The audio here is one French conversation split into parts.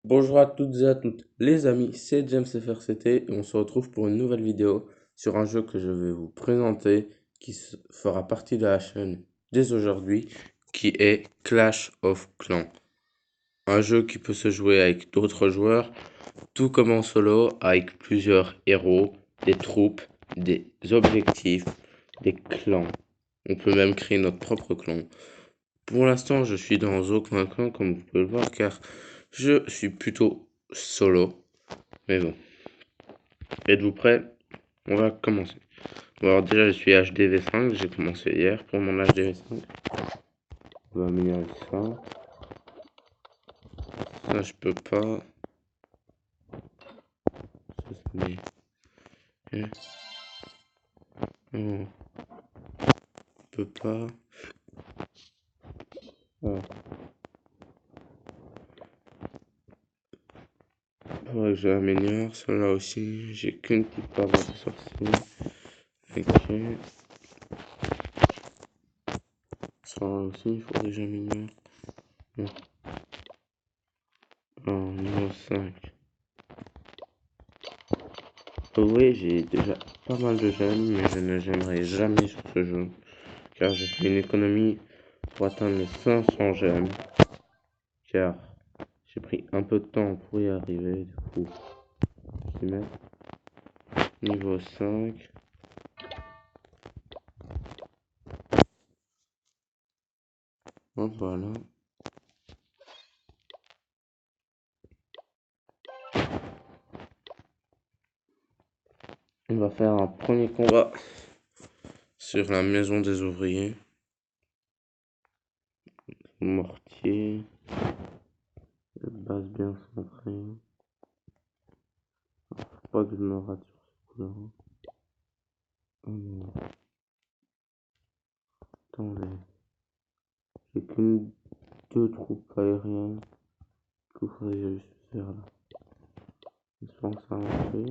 Bonjour à toutes et à toutes les amis, c'est James FRCT et on se retrouve pour une nouvelle vidéo sur un jeu que je vais vous présenter fera partie de la chaîne dès aujourd'hui qui est Clash of Clans. Un jeu qui peut se jouer avec d'autres joueurs, tout comme en solo avec plusieurs héros, des troupes, des objectifs, des clans. On peut même créer notre propre clan. Pour l'instant, je suis dans aucun clan comme vous pouvez le voir car je suis plutôt solo. Mais bon, êtes-vous prêts? On va commencer. Bon, alors déjà, je suis HDV5, j'ai commencé hier pour mon HDV5. On va améliorer ça. Ça, je peux pas. Ça, c'est mes... Non, je peux pas. Ah, faudrait que j'améliore. Celle-là aussi, j'ai qu'une petite barre de sorcier. Ok. Ça aussi, il faudrait que j'améliore. Non. Oh, niveau 5. Oui, j'ai déjà pas mal de gemmes, mais je ne gemmerai jamais sur ce jeu, car j'ai fait une économie pour atteindre les 500 gemmes, car j'ai pris un peu de temps pour y arriver, du coup, je vais mettre niveau 5. Hop, voilà. On va faire un premier combat sur la maison des ouvriers. Mortier, base bien centrée. Faut pas que je me rate sur ce coup-là. Oh non, attendez. J'ai qu'une, deux troupes aériennes. Du coup, faudrait que j'aille faire là. J'espère que ça va marcher.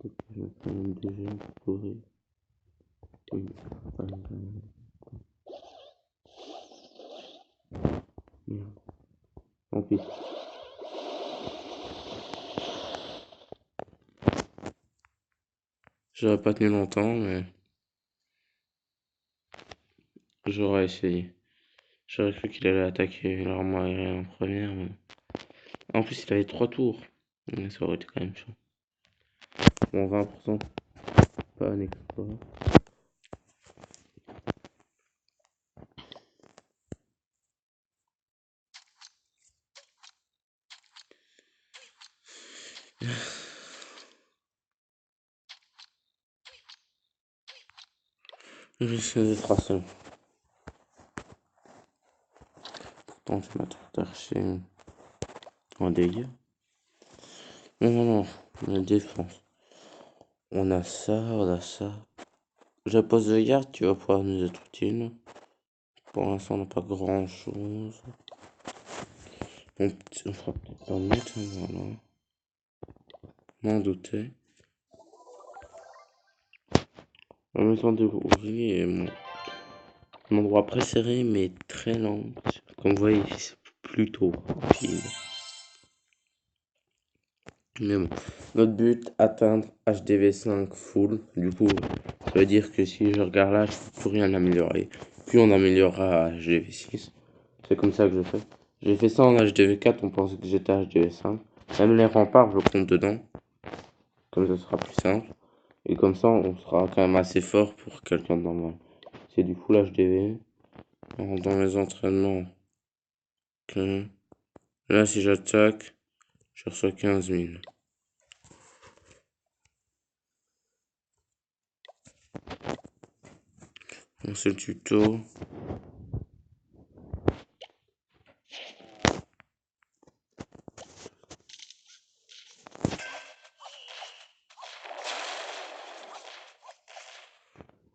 Peut-être que je vais faire une deuxième pour courir. Oui, merde. Tant pis. J'aurais pas tenu longtemps, mais j'aurais essayé. J'aurais cru qu'il allait attaquer l'arme aérienne en première, mais... En plus, il avait 3 tours. Mais ça aurait été quand même chaud. Bon, 20%, pas un exploit. J'essaie de tracer. Pourtant, je m'attends d'archer en dégâts. Non, non, non, la défense. On a ça, on a ça. Je pose de garde, tu vas pouvoir nous être utile. Pour l'instant, on n'a pas grand chose. On fera peut-être pas mettre, voilà. M'en douter. La maison de ouvrier est mon endroit préféré, mais très lent. Comme vous voyez, c'est plutôt rapide. Mais bon, notre but, atteindre HDV5 full. Du coup, ça veut dire que si je regarde là, je peux plus rien améliorer. Puis on améliorera à HDV6. C'est comme ça que je fais. J'ai fait ça en HDV4, on pensait que j'étais à HDV5. Même les remparts, je compte dedans. Comme ça sera plus simple. Et comme ça, on sera quand même assez fort pour quelqu'un de normal. C'est du full HDV. Alors, dans les entraînements, que... là, si j'attaque, je reçois 15 000. Bon, c'est le tuto.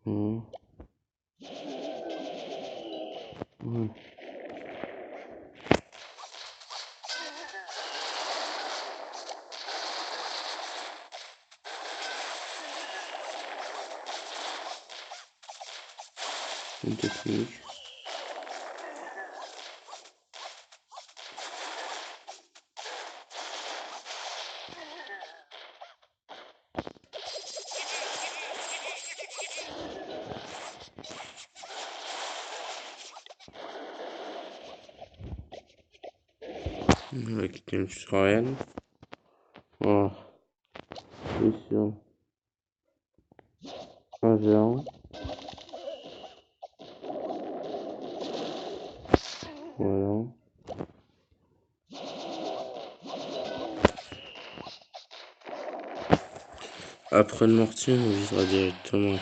Mmh. Ouais. Une technique. avec une sirène. Voilà. Ici, un géant. Voilà. Après le mortier, on visera directement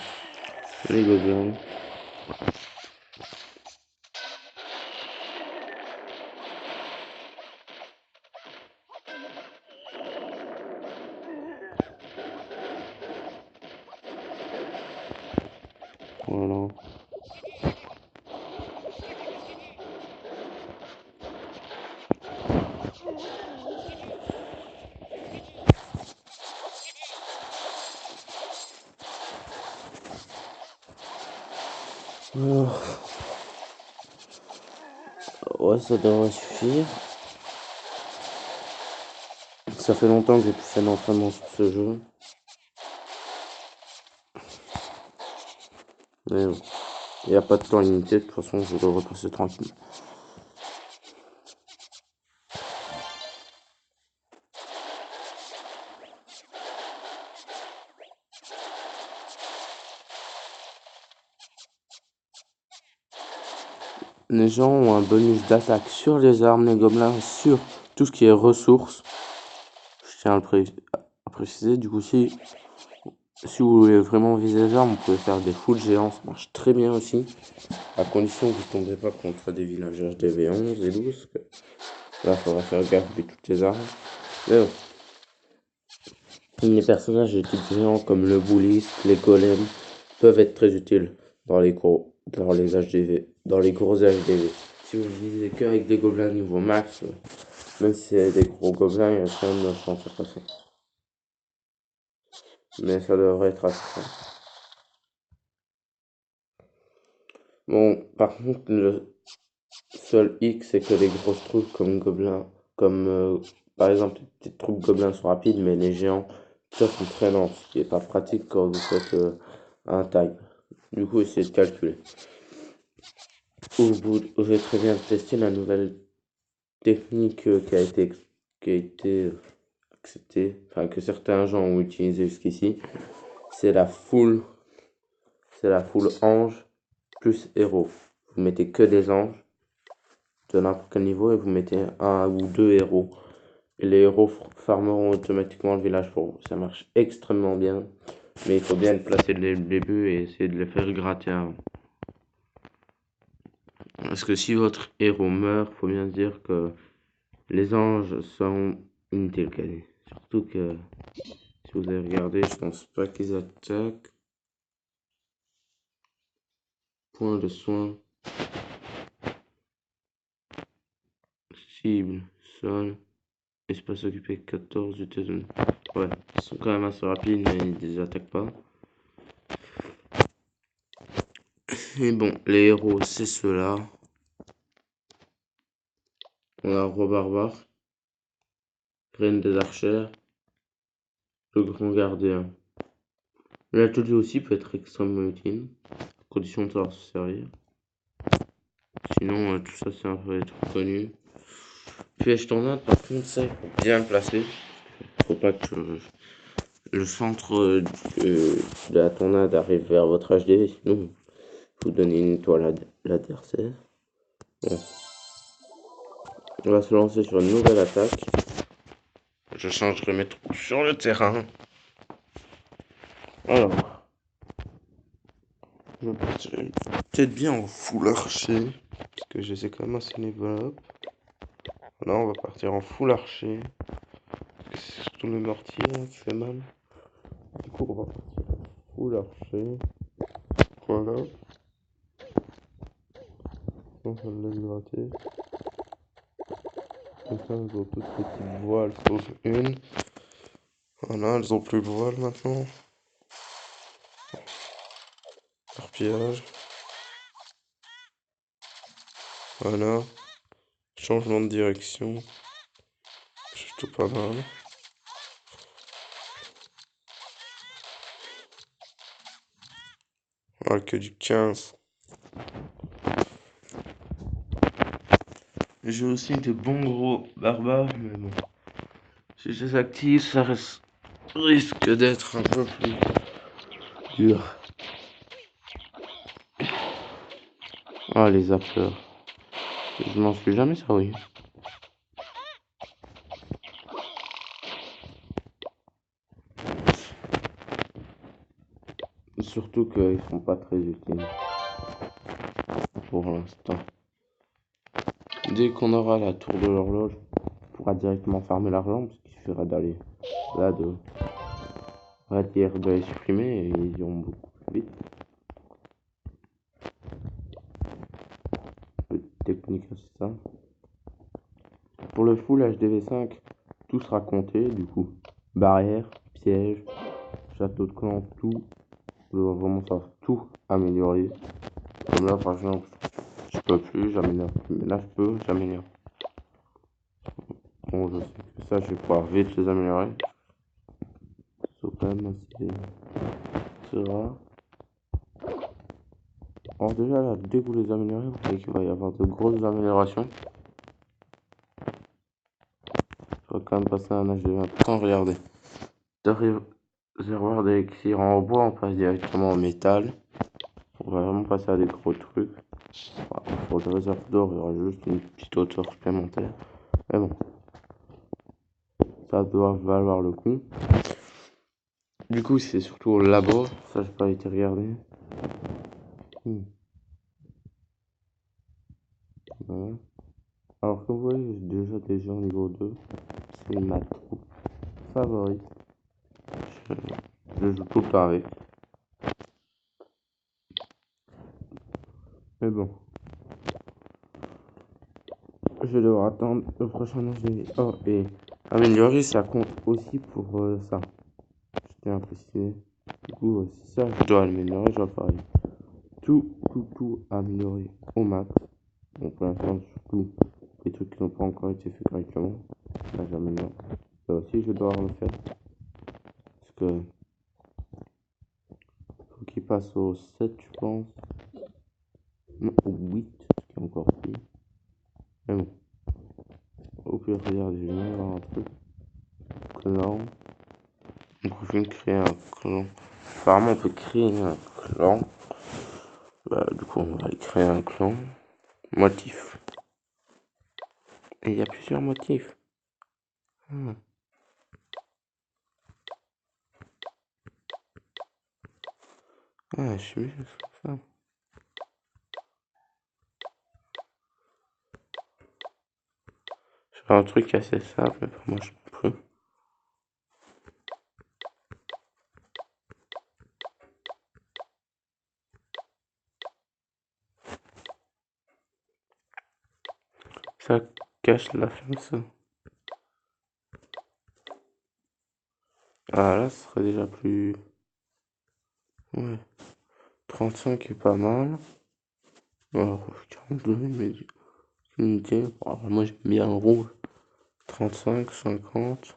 les gobelins. Voilà. Alors, ouais, ça devrait suffire. Ça fait longtemps que j'ai pu faire l'entraînement sur ce jeu. Mais bon, il n'y a pas de temps limité, de toute façon, je vais le repasser tranquille. Les gens ont un bonus d'attaque sur les armes, les gobelins, sur tout ce qui est ressources. Je tiens à préciser, du coup, si vous voulez vraiment viser les armes, vous pouvez faire des full géants, ça marche très bien aussi. À condition que vous ne tombez pas contre des villagers DV11 et 12. Là, il faudra faire gaffe avec toutes les armes. Mais bon. Les personnages de type géant comme le bouliste, les golems peuvent être très utiles dans les gros HDV, dans les gros HDV. Si vous visez qu'avec des gobelins niveau max, même si c'est des gros gobelins, il y a quand même de chance à passer. Mais ça devrait être assez simple. Bon, par contre, le seul hic, c'est que les grosses troupes comme gobelins, comme par exemple les petites troupes gobelins sont rapides, mais les géants, ça sont très lents, ce qui n'est pas pratique quand vous faites un time. Du coup, essayez de calculer. Vous pouvez très bien tester la nouvelle technique qui a été acceptée, enfin que certains gens ont utilisé jusqu'ici. C'est c'est la full ange plus héros. Vous mettez que des anges de n'importe quel niveau et vous mettez un ou deux héros. Et les héros farmeront automatiquement le village pour vous. Ça marche extrêmement bien, mais il faut bien le placer dès le début et essayer de le faire gratter avant. Parce que si votre héros meurt, faut bien se dire que les anges sont inutiles quasi. Surtout que si vous avez regardé, je pense pas qu'ils attaquent. Point de soin. Cible. Sol. Espace occupé 14 du T2. Ouais, ils sont quand même assez rapides, mais ils les attaquent pas. Et bon, les héros, c'est ceux-là. On a Roi Barbare. Reine des archères. Le grand gardien. L'atelier aussi peut être extrêmement utile. Condition de savoir se servir. Sinon, tout ça, c'est un peu des trucs connus. Piège tornade, par contre, ça, il faut bien le placer. Faut pas que le centre de la tornade arrive vers votre HDV, sinon vous donnez une étoile à l'adversaire. Bon. On va se lancer sur une nouvelle attaque. Je changerai mes troupes sur le terrain. Alors, je partirai peut-être bien en full archer, parce que je sais quand même assez level up. Là, on va partir en full archer. C'est surtout le mortier qui fait mal. Du coup, on va partir en full archer. Voilà. On va le laisse gratter. Comme ça, elles ont toutes petites voiles, sauf une. Voilà, elles ont plus de voile maintenant. Torpillage. Voilà. Changement de direction. C'est plutôt pas mal. Voilà, que du 15. J'ai aussi des bons gros barbares, mais bon. Si je les active, risque d'être un peu plus dur. Ah, les zappeurs. Je m'en suis jamais servi. Surtout qu'ils sont pas très utiles pour l'instant. Dès qu'on aura la tour de l'horloge, on pourra directement farmer l'argent, parce qu'il suffira d'aller là, de les supprimer et ils iront beaucoup plus vite. Petite technique assez simple. Pour le full HDV5, tout sera compté du coup. Barrière, piège, château de clan, tout. Je dois vraiment savoir tout améliorer. Comme là par exemple, je peux plus, j'améliore plus. Mais là je peux, j'améliore. Bon, je sais que ça, je vais pouvoir vite les améliorer. Sauf quand même assez rare. Alors déjà là, dès que vous les améliorez, vous voyez qu'il va y avoir de grosses améliorations. Je vais quand même passer un HDV. Pourtant, regardez. De réservoir d'élixir en bois, on passe directement en métal. On va vraiment passer à des gros trucs. Pour le réservoir d'or, il y aura juste une petite hauteur supplémentaire. Mais bon, ça doit valoir le coup. Du coup, c'est surtout au labo. Ça, j'ai pas été regarder. Voilà. Alors, comme vous voyez, j'ai déjà des gens niveau 2. C'est ma troupe favorite. Je joue tout le temps avec. Mais bon. Je vais devoir attendre le prochain HDV. Oh, et améliorer, ça compte aussi pour ça. J'étais impressionné. Du coup, si ça, je dois améliorer, je dois faire tout améliorer au max. Bon, pour l'instant, surtout les trucs qui n'ont pas encore été faits correctement. Là, j'améliore. Là aussi, je vais devoir le faire. Parce que faut qu'il passe au 7, je pense. Non, au 8, ce qui est encore pire. Mais bon. Au pire, regardez, je vais même avoir un truc. Clan. Donc, je viens de créer un clan. Apparemment, on peut créer un clan. Bah, du coup, on va aller créer un clan. Motif. Et il y a plusieurs motifs. Ah, je suis mieux sur ça. C'est un truc assez simple, mais pour moi, je peux. Ça cache la fin, ça. Ah, là, ce serait déjà plus. Ouais. 35 est pas mal. Alors, 42, mais unité. Oh, moi, j'aime bien le rouge. 35, 50.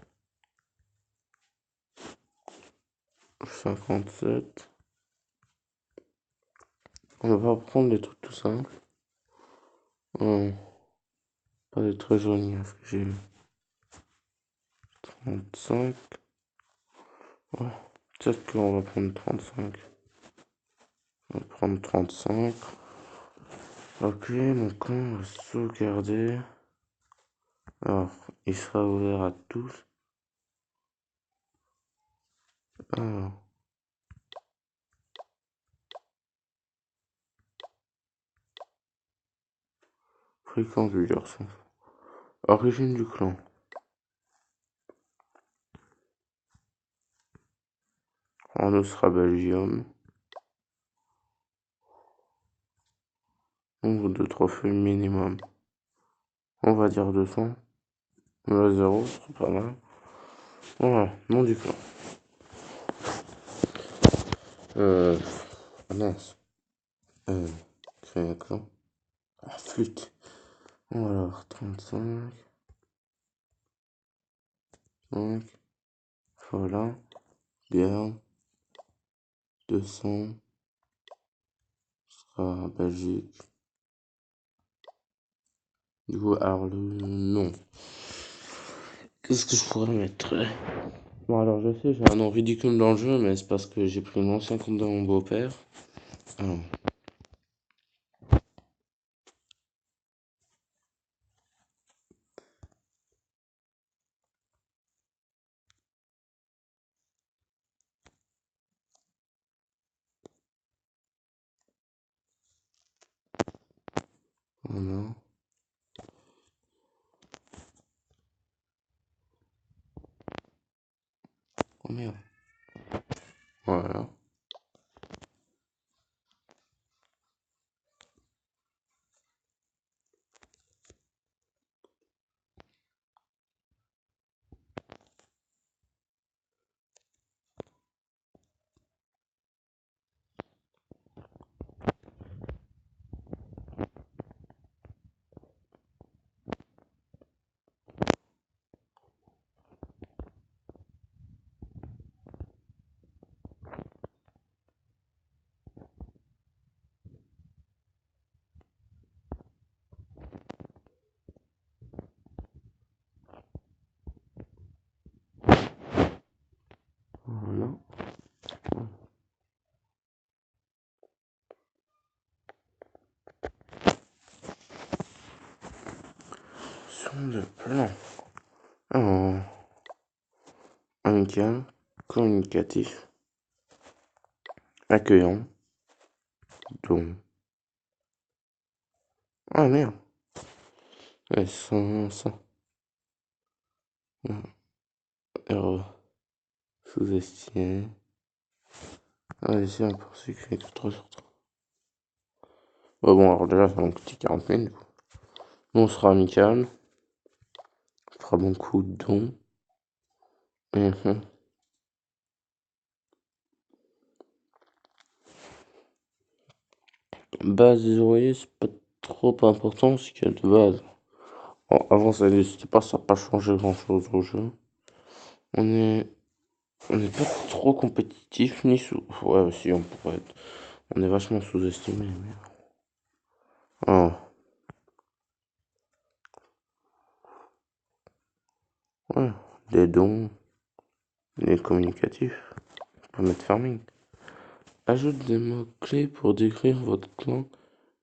57. On va pas prendre des trucs tout simples. Oh, pas des très jolis, hein, ce que j'ai eu. 35. Ouais. Peut-être qu'on va prendre 35. On va prendre 35. Ok, mon camp va sauvegarder. Alors, il sera ouvert à tous. Alors, fréquence du garçon. Origine du clan. On sera Belgium. Nombre de trophées minimum. On va dire 200. Là, 0, c'est pas mal. Voilà, nom du clan. Mince. Créer un clan. Ah, flûte. Alors, 35. 5. Voilà. Bien. 200. Ce sera Belgique. Du coup, alors le nom. Qu'est-ce que je pourrais mettre? Bon, alors je sais, j'ai un nom ridicule dans le jeu, mais c'est parce que j'ai pris l'ancien compte de mon beau-père. Alors, voilà. Oh merde. Voilà. Voilà. Son de plan. Alors, amical, communicatif, accueillant, don. Ah merde. Ouais, ça. Erreur. Sous-estimé. Allez, c'est un poursuivi tout 3 sur 3. Bon, alors déjà, ça un petit 40 000. Du coup. On sera amical. On fera beaucoup de dons. Base des oreillers, c'est pas trop important ce qu'il y a de base. Bon, avant ça n'existait pas, ça n'a pas changé grand chose au jeu. On est, on n'est pas trop compétitif ni sous. Ouais, si on pourrait être. On est vachement sous-estimé. Mais... Oh, ouais, des dons, des communicatifs. On peut mettre farming. Ajoute des mots-clés pour décrire votre clan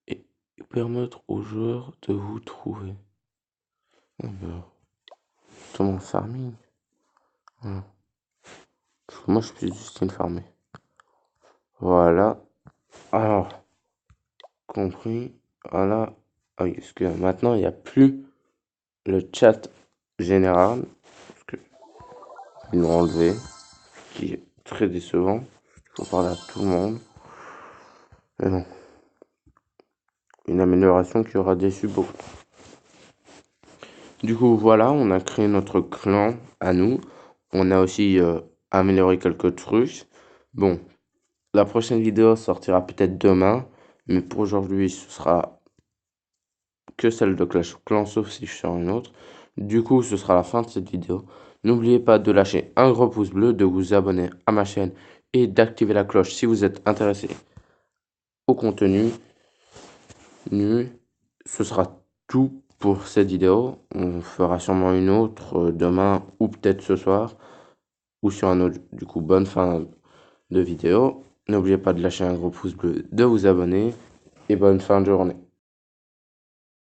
et permettre aux joueurs de vous trouver. Ah bah, comment farming? Voilà. Parce que moi, je suis juste une farmer. Voilà. Alors, compris. Voilà. Ah oui, parce que maintenant, il n'y a plus le chat général. Parce que ils l'ont enlevé. Qui est très décevant. Il faut parler à tout le monde. Mais bon. Une amélioration qui aura déçu beaucoup. Du coup, voilà, on a créé notre clan à nous. On a aussi amélioré quelques trucs. Bon, la prochaine vidéo sortira peut-être demain. Mais pour aujourd'hui, ce sera que celle de Clash of Clans, sauf si je sors une autre. Du coup, ce sera la fin de cette vidéo. N'oubliez pas de lâcher un gros pouce bleu, de vous abonner à ma chaîne et d'activer la cloche si vous êtes intéressé au contenu. Ce sera tout pour cette vidéo. On fera sûrement une autre demain ou peut-être ce soir ou sur un autre. Du coup, bonne fin de vidéo. N'oubliez pas de lâcher un gros pouce bleu, de vous abonner et bonne fin de journée.